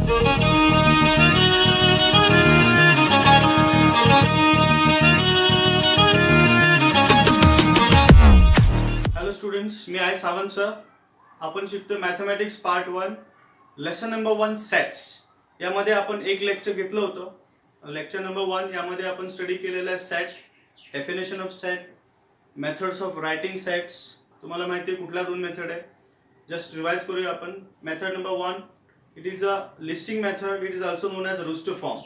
Hello students, मी आहे Sawant sir. आपण शिकतो mathematics part 1 lesson number 1 sets. यामध्ये आपण एक लेक्चर घेतलं होतं. लेक्चर नंबर 1 यामध्ये आपण स्टडी केलेला आहे set, definition of set, methods of writing sets. तुम्हाला माहिती आहे कुठल्या दोन मेथड आहे. जस्ट रिवाइज करूया आपण. Method number 1, it is a listing method, it is also known as roster form.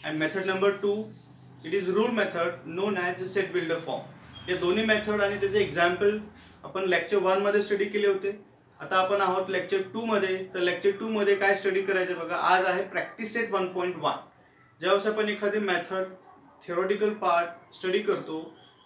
And method number 2, it is rule method known as a set builder form. हे दोन्ही मेथड आणि त्याचे example आपण lecture 1 मध्ये study केले होते. आता आपण आहोत लेक्चर 2 मध्ये. तर लेक्चर 2 मध्ये काय स्टडी करायचं बघा. आज आहे प्रॅक्टिस सेट 1.1. ज्यावेळेस आपण एखादी मेथड थिओरिटिकल पार्ट स्टडी करतो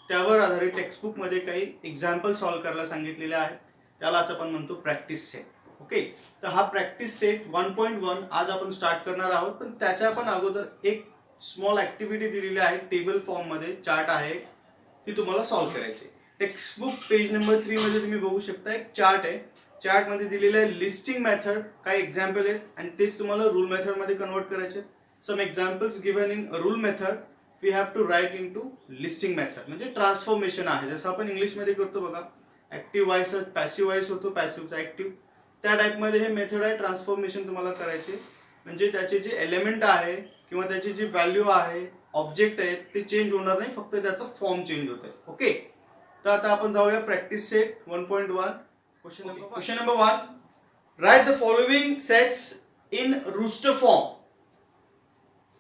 त्यावर आधारित टेक्स्टबुक मध्ये काही एक्झाम्पल सॉल्व्ह करायला सांगितलेले आहेत. त्यालाच आपण म्हणतो प्रॅक्टिस सेट. ओके, तर हा प्रॅक्टिस सेट 1.1 आज आपण स्टार्ट करणार आहोत. पण त्याच्या पण अगोदर एक स्मॉल ऍक्टिव्हिटी दिलेली आहे. टेबल फॉर्म मध्ये चार्ट आहे, ती तुम्हाला सॉल्व्ह करायची. टेक्स्टबुक पेज नंबर 3 मध्ये तुम्ही बघू शकता एक चार्ट आहे. चार्ट मध्ये दिलेलं आहे लिस्टिंग मेथड, काही एक्झाम्पल आहेत आणि तेच तुम्हाला रूल मेथड मध्ये कन्वर्ट करायचे. Some examples given in rule method we have to write in to listing method. म्हणजे ट्रान्सफॉर्मेशन आहे, जसं आपण इंग्लिशमध्ये करतो बघा. ऍक्टिव्ह व्हायस पॅसिव्ह व्हायस होतो, पॅसिव्हचा ऍक्टिव्ह. त्या टाईपमध्ये हे मेथड आहे. ट्रान्सफॉर्मेशन तुम्हाला करायचे म्हणजे त्याचे जे एलिमेंट आहे किंवा त्याची जी व्हॅल्यू आहे, ऑब्जेक्ट आहेत, ते चेंज होणार नाही, फक्त त्याचा फॉर्म चेंज होत आहे. ओके, तर आता आपण जाऊया practice set 1.1. Question number 1, write the following sets in roster form.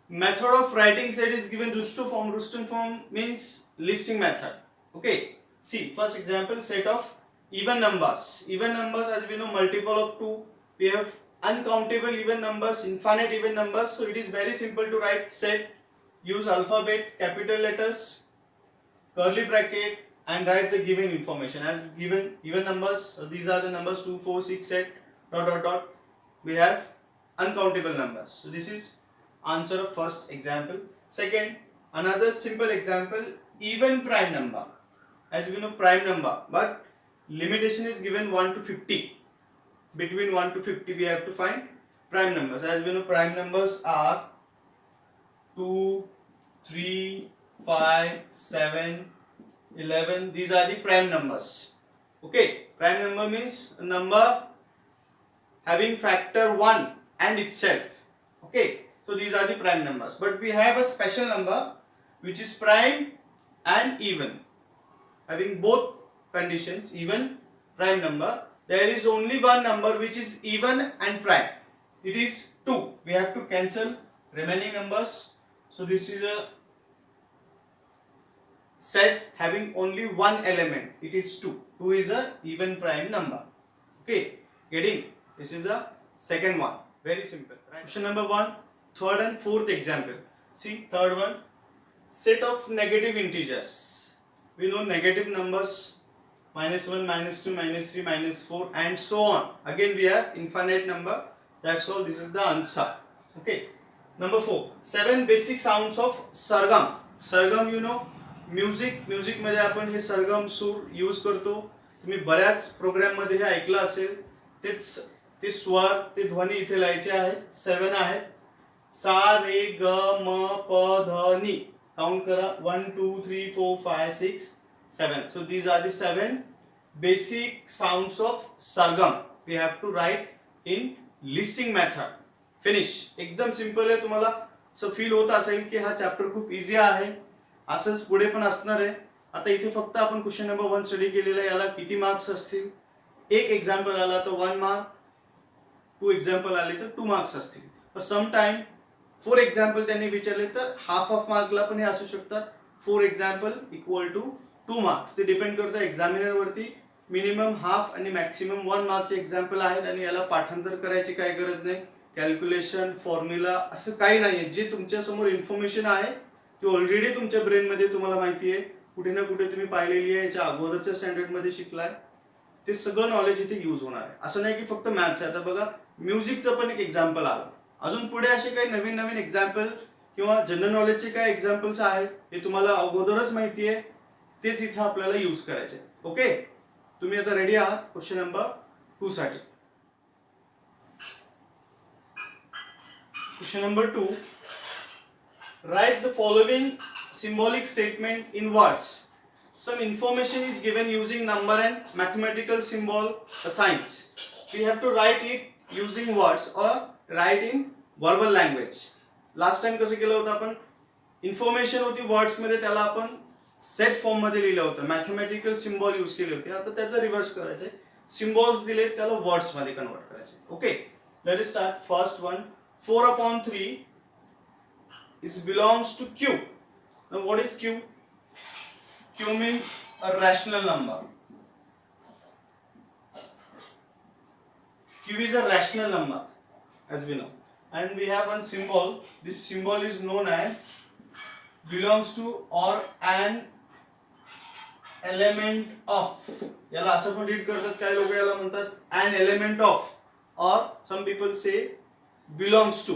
Method of writing set is given rooster form. Rooster form means listing method. Okay, see first example, set of even numbers. Even numbers, as we know, multiple of 2. We have uncountable even numbers, infinite even numbers. So it is very simple to write set. Use alphabet, capital letters, curly bracket, and write the given information as given. Even numbers, these are the numbers 2, 4, 6, 8, dot dot dot. We have uncountable numbers. So this is answer of first example. Second, another simple example, even prime number. As we know, prime number, but limitation is given 1 to 50. Between 1 to 50 we have to find prime numbers. As we know, prime numbers are 2, 3, 5, 7, 11. These are the prime numbers. Okay, prime number means a number having factor 1 and itself. Okay, so these are the prime numbers. But we have a special number which is prime and even, having both conditions, even, prime number. There is only one number which is even and prime. It is 2. We have to cancel remaining numbers. So this is a set having only one element. It is 2. 2 is a even prime number. Okay, getting? This is a second one. Very simple. Right? Question number 1. Third and fourth example. See, third one, set of negative integers. We know negative numbers, -1, -2, -3, -4 and so on. Again we have infinite number. That's all. This is the answer. Okay. Number 4, 7 basic sounds of sargam. Sargam, you know, music. Music मध्ये आपण हे सरगम सूर use करतो. तुम्ही बऱ्याच programme मध्ये हे ऐकलं असेल. ते स्वर, ते ध्वनी इथे लिहायचे आहेत. 7 आहेत. सा, रे, ग, म, प, ध, नी. काउंट करा. 1, 2, 3, 4, 5, 6, 7. So these are the 7 basic sounds of sargam. We have to write in listing method. Finish. एकदम सिंपल आहे. तुम्हाला असं फील होत असेल की हा चॅप्टर खूप इझी आहे. असंच पुढे पण असणार आहे. आता इथे फक्त आपण क्वेश्चन नंबर 1 स्टडी केलेला आहे. याला किती मार्क्स असतील? एक एक्झाम्पल आला तर 1 मार्क, 2 एक्झाम्पल आले तर 2 मार्क्स असतील. पण सम टाइम 4 एक्झाम्पल त्यांनी विचारले तर हाफ ऑफ मार्कला पण हे असू शकतात. 4 एक्झाम्पल इक्वल टू 2 मार्क्स. ते डिपेंड करतं एक्झामिनर वरती. मिनिमम हाफ आणि मॅक्सिमम 1 मार्कचे एक्झाम्पल आहेत आणि याला पाठांतर करायची काही गरज नाही. कॅल्क्युलेशन, फॉर्म्युला असं काही नाहीये. जे तुमच्या समोर इन्फॉर्मेशन आहे ती ऑलरेडी तुमच्या ब्रेनमध्ये तुम्हाला माहिती आहे, कुठे ना कुठे तुम्ही पाहिलेली आहे, याच्या अगोदरच्या स्टँडर्डमध्ये शिकलाय. ते सगळं नॉलेज इथे यूज होणार आहे. असं नाही की फक्त मॅथ्स आहे. आता बघा, म्युझिकचं पण एक एक्झाम्पल आलं. अजून पुढे असे काही नवीन नवीन एक्झाम्पल किंवा जनरल नॉलेजचे काही एक्झाम्पल्स आहेत हे तुम्हाला अगोदरच माहिती आहे, तेच इथं आपल्याला यूज करायचे. ओके, तुम्ही आता रेडी आहात क्वेश्चन नंबर 2 साठी. Question number 2. Write the following symbolic statement in words. Some information is given using number and mathematical symbol signs. We have to write it using words or write in verbal language. Last time कसं केलं होतं आपण, information होती words मध्ये, त्याला आपण set form मध्ये लिहिलं होतं, मॅथमॅटिकल सिम्बॉल यूज केले होते. आता त्याचं रिव्हर्स करायचंय, सिम्बॉल्स दिले त्याला वर्ड्स मध्ये कन्वर्ट करायचे. Okay, let us start. First one, 4/3 is belongs to Q. Now what is Q? Q means a rational number. Q is a rational number, as we know, and we have one symbol. This symbol is known as belongs to or an element of. याला असं पण read करतात, काही लोक याला म्हणतात an element of, or some people say belongs to.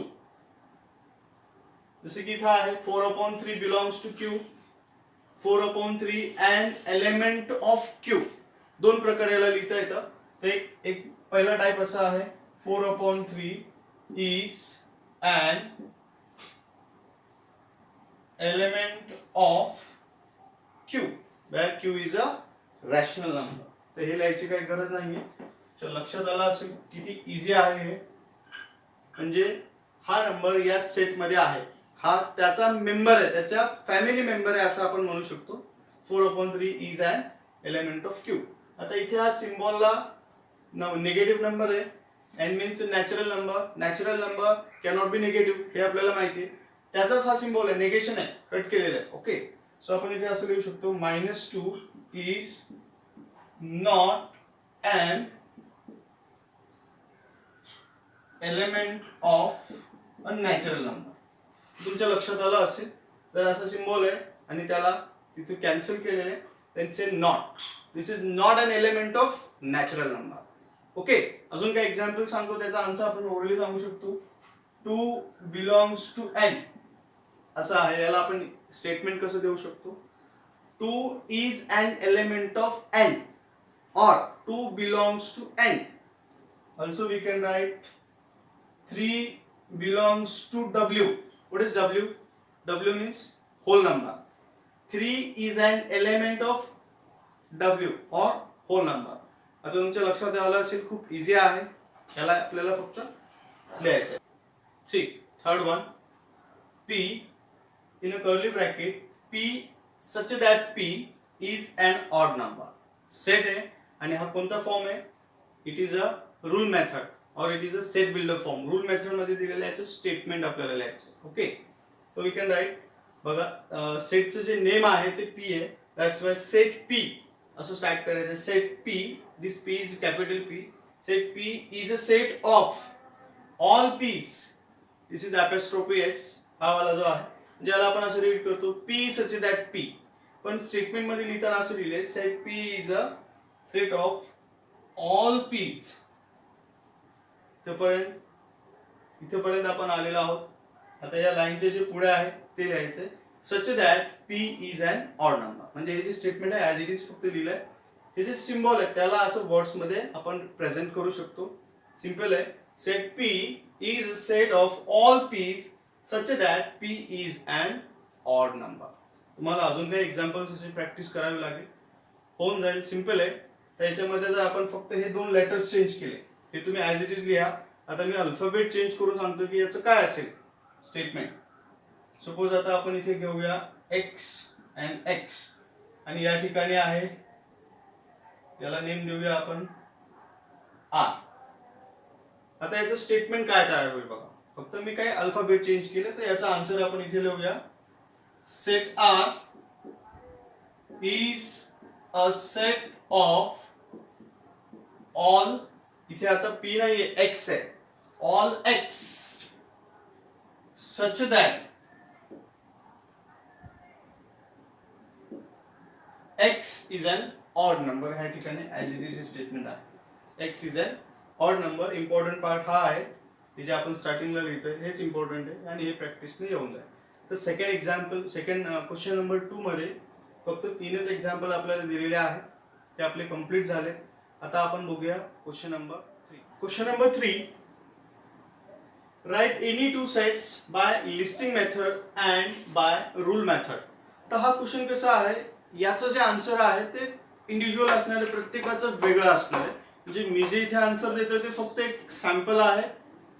जसे की इथं आहे 4/3 belongs to Q, 4/3 an element of Q. दोन प्रकारे याला लिहिता येतं. ते एक पहिला टाइप असा आहे, 4/3 is an element of Q, where Q is a rational number. तर हे लिहायची काही गरज नाहीये. चल, लक्षात आलं असेल किती इझी आहे हे. म्हणजे हा नंबर या सेट मध्ये आहे, हा त्याचा मेंबर आहे, त्याच्या फॅमिली मेंबर आहे असं आपण म्हणू शकतो. 4/3 is an element of Q. आता इथे हा सिम्बॉलला निगेटिव्ह नंबर आहे, N means natural number. Natural number cannot be negative, हे आपल्याला माहिती आहे. त्याचाच हा सिम्बॉल आहे, निगेशन आहे, कट केलेला आहे. ओके, सो आपण इथे असं लिहू शकतो, -2 is not an element of a natural number. तुमच्या लक्षात आलं असेल, जर असा सिम्बॉल आहे आणि त्याला तिथे कॅन्सल केलेलं आहे, then say not, this is not an element of natural number. Okay, अजून काही एक्झाम्पल सांगतो, त्याचा आन्सर आपण ओरली सांगू शकतो. 2 बिलॉंग्स टू n असं आहे, याला आपण स्टेटमेंट कसं देऊ शकतो, 2 is an element of n or 2 belongs to n. Also we can write 3 belongs to w. What is w? W means whole number. 3 is an element of w or whole number. आता तुमच्या लक्षात आलं असेल, खूप easy आहे, याला आपल्याला फक्त लिहायचं आहे. ठीक, third one, p in a curly bracket, p such that p is an odd number. Set आहे आणि हा कोणता फॉर्म आहे, it is a rule method or it is a set builder form. Rule method मध्ये दिलेलं याचं statement आपल्याला लिहायचं. Okay, so we can write, बघा सेटचं जे नेम आहे ते पी आहे, दॅट्स वाय सेट पी असं स्टार्ट करायचं. Set P, this P is capital P. Set P is a set of all P's, this is apostrophe S, हा वाला जो आहे, ज्याला आपण असं रीड करतो, पी सच दॅट पी. पण स्टेटमेंट मध्ये लिहिताना असं लिहिलंय, set P is a set of all P's. इथपर्यंत आपण आलेलो आहोत. आता या लाईनचे जे पुढे आहे ते लिहायचंय, such that p is an odd number. म्हणजे हे जे स्टेटमेंट आहे ॲज इट इज फक्त लिहिलंय. हे जे सिम्बॉल आहे त्याला असं वर्ड्स मध्ये आपण प्रेझेंट करू शकतो. सिंपल आहे, set P is a set of all p's such that p is an odd number. तुम्हाला अजून काही एक्झाम्पल्स अशी प्रॅक्टिस करावी लागेल, होऊन जाईल. सिंपल आहे. त्याच्यामध्ये जर आपण फक्त हे दोन लेटर्स चेंज केले, हे तुम्ही ॲज इट इज लिहा. आता मी अल्फाबेट चेंज करून सांगतो की याचं काय असेल स्टेटमेंट. सपोज आता आपण इथे घेऊया एक्स अँड एक्स, आणि या ठिकाणी आहे, याला नेम देऊया आपण आर. आता याचं स्टेटमेंट काय तयार होईल बघा, फक्त मी काय अल्फाबेट चेंज केलं तर याचा आन्सर आपण इथे लिहूया. Set R is a set of all, इथे आता पी नाहीये, एक्स आहे, all x such that x is an odd number. ह्या ठिकाणी ॲज इट इज स्टेटमेंट आहे, x is an odd number. Important part हा आहे, जे आपण स्टार्टिंगला लिहितोय हेच इम्पॉर्टंट आहे आणि हे प्रॅक्टिसने येऊन जाईल. तर second example, second question number 2 मध्ये फक्त 3च एक्झाम्पल आपल्याला दिलेले आहेत, ते आपले कंप्लीट झालेत. आता आपण बघूया question number 3. Question number 3, write any two sets by listing method and by rule method. तर हा क्वेश्चन कसा आहे, याचं जे आन्सर आहे ते इंडिव्हिज्युअल असणार आहे, प्रत्येकाचं वेगळं असणार आहे. म्हणजे मी जे इथे आन्सर देतो ते फक्त एक सॅम्पल आहे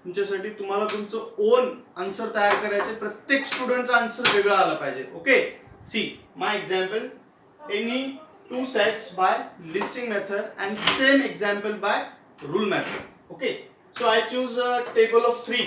तुमच्यासाठी. तुम्हाला तुमचं ओन आन्सर तयार करायचे, प्रत्येक स्टुडंटचा आन्सर वेगळा आला पाहिजे. Okay, see my example, any two sets by listing method and same example by rule method. Okay, so I choose a table of 3.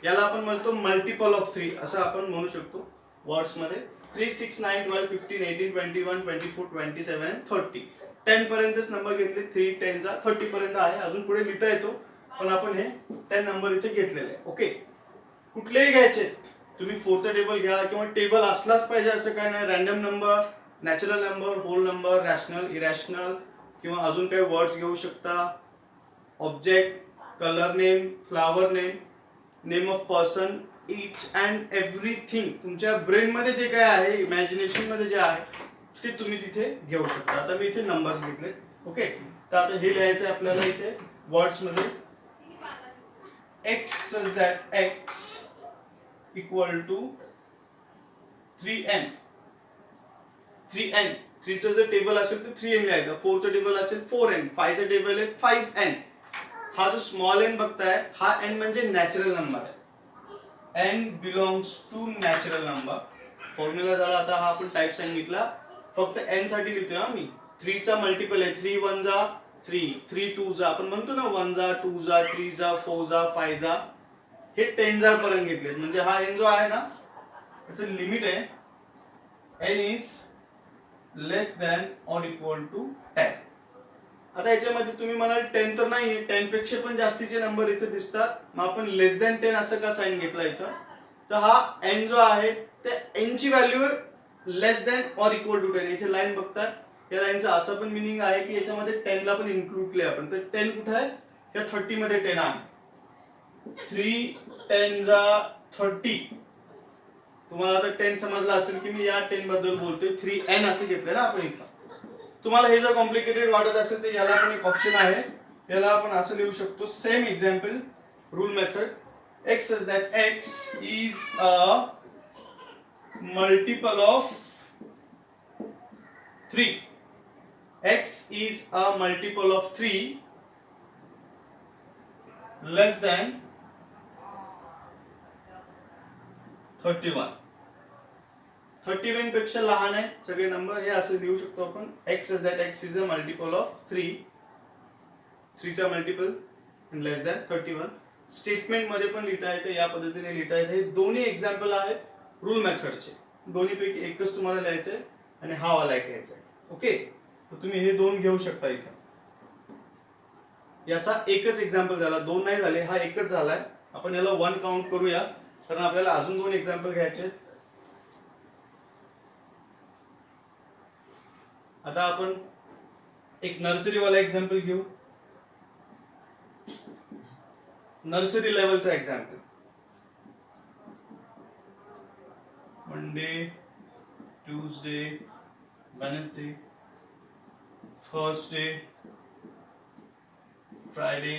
याला आपण म्हणतो मल्टिपल ऑफ 3 असं आपण म्हणू शकतो वर्ड्समध्ये. 3, 6, 9, 12, 15, 18, 21, 24, 27 and 30. 10 पर्यंतच नंबर घेतले. 3, 10 चा 30 पर्यंत आहे. अजून पुढे लिहिता येतो, पण आपण हे 10 नंबर इथे घेतलेले आहे. ओके, कुठलेही घ्यायचे तुम्ही, 4चा टेबल घ्या किंवा टेबल असलाच पाहिजे असं काय नाही. Random number, natural number, whole number, rational, irrational किंवा अजून काही वर्ड्स घेऊ शकता. Object, colour name, flower name, name of person, each and everything. तुमच्या ब्रेन मध्ये जे काय आहे, इमॅजिनेशन मध्ये जे आहे ते तुम्ही तिथे घेऊ शकता. आता मी इथे नंबर्स घेतले. ओके, तर आता हे लिहायचं आहे आपल्याला इथे वर्ड्स मध्ये. x such that x equal to 3n. 3n, 3चं जर टेबल असेल तर 3n लिहायचं, 4चं टेबल असेल 4n, 5चं टेबल आहे 5n. हा जो स्मॉल n बघताय हा n म्हणजे नॅचरल नंबर आहे. n belongs to natural number. Formula झाला. आता हा आपण टाइप सांगितला, फक्त n साठी लिहितोय हा मी. 3चा मल्टिपल आहे, 3 1 जा 3, 3 2 जा, आपण म्हणतो ना 1 जा 2 जा 3 जा 4 जा 5 जा. हे 10 जा पर्यंत घेतले. म्हणजे हा n जो आहे ना त्याचं लिमिट आहे n is less than or equal to 10. आता याच्यामध्ये तुम्ही म्हणाल 10 तर नाही, 10 पेक्षा पण जास्तीचे नंबर इथे दिसतात, मग आपण लेस दॅन 10 असं का साइन घेतला इथं. तर हा n जो आहे त्या n ची value less than or equal to 10. इथे लाईन बघताय, या लाईनचं असं पण मिनिंग आहे की याच्यामध्ये 10 ला पण इन्क्लूड केले आपण. तर 10 कुठे आहे, या 30 मध्ये 10 आहे. 3 10 जा 30. तुम्हाला आता 10 समजला असेल की मी या 10 बद्दल बोलतोय. 3n असं घेतलं ना आपण इथं. तुम्हाला हे जर कॉम्प्लिकेटेड वाटत असेल तर याला पण एक ऑप्शन आहे, याला आपण असं लिहू शकतो. Same example, rule method. x such that x is a multiple of 3. x is a multiple of 3 less than 31. 31 पेक्षा लहान आहे सगळे नंबर, हे असं लिहू शकतो आपण. x such that x is a multiple of 3, 3चा मल्टिपल लेस दॅन 31. स्टेटमेंट मध्ये पण लिहिता येते, या पद्धतीने लिहिता येते. हे दोन्ही एक्झाम्पल आहेत रूल मेथडचे. दोन्ही पैकी एकच तुम्हाला लिहायचंय आणि हा वाला एक घ्यायचा आहे. ओके, तर तुम्ही हे दोन घेऊ शकता इथं. याचा एकच एक्झाम्पल झाला, दोन नाही झाले, हा एकच झालाय. आपण याला 1 काउंट करूया, कारण आपल्याला अजून 2 एक्झाम्पल घ्यायचे. आता आपण एक नर्सरी वाला एक्झाम्पल घेऊ. नर्सरी लेवलचा example. Monday, Tuesday, Wednesday, Thursday, Friday,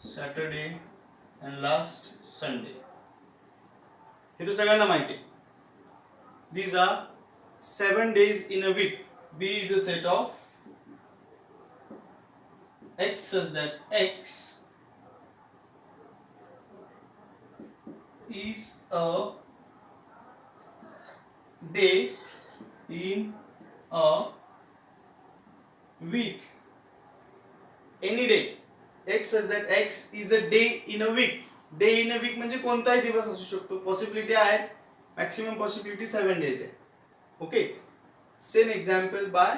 Saturday and last Sunday. हे तर सगळ्यांना माहिती आहे. These are 7 days in a week. B is a set of x such that x is a day in a week. Any day. X such that x is a day in a week. Day in a week म्हणजे कोणताही दिवस असू शकतो. Possibility आहे, maximum possibility 7 days आहे. Okay, same example by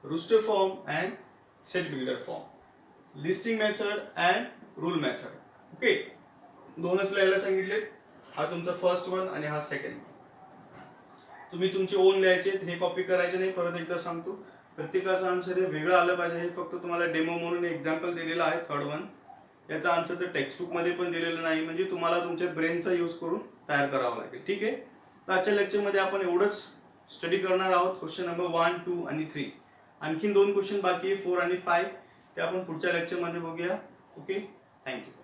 rooster form and set builder form, listing method and rule method. Okay, दोनच लिहायला सांगितले. हा तुमचा फर्स्ट वन आणि हा सेकंड. तुम्ही तुमचे ओन लिहायचे, हे कॉपी करायचे नाही. परत एकदा सांगतो, प्रत्येकाचा आन्सर हे वेगळं आलं पाहिजे. हे फक्त तुम्हाला डेमो म्हणून एक्झाम्पल दिलेलं आहे, थर्ड वन. याचा आन्सर तर टेक्स्टबुक मध्ये पण दिलेलं नाही, म्हणजे तुम्हाला तुमच्या ब्रेनचा यूज करून तयार करावा लागेल. ठीक आहे, तर आजच्या लेक्चरमध्ये आपण एवढंच स्टडी करणार आहोत. क्वेश्चन नंबर 1, 2 आणि 3. आणखीन 2 क्वेश्चन बाकी आहे, 4 आणि 5. ते आपण पुढच्या लेक्चरमध्ये बघूया. Okay, thank you.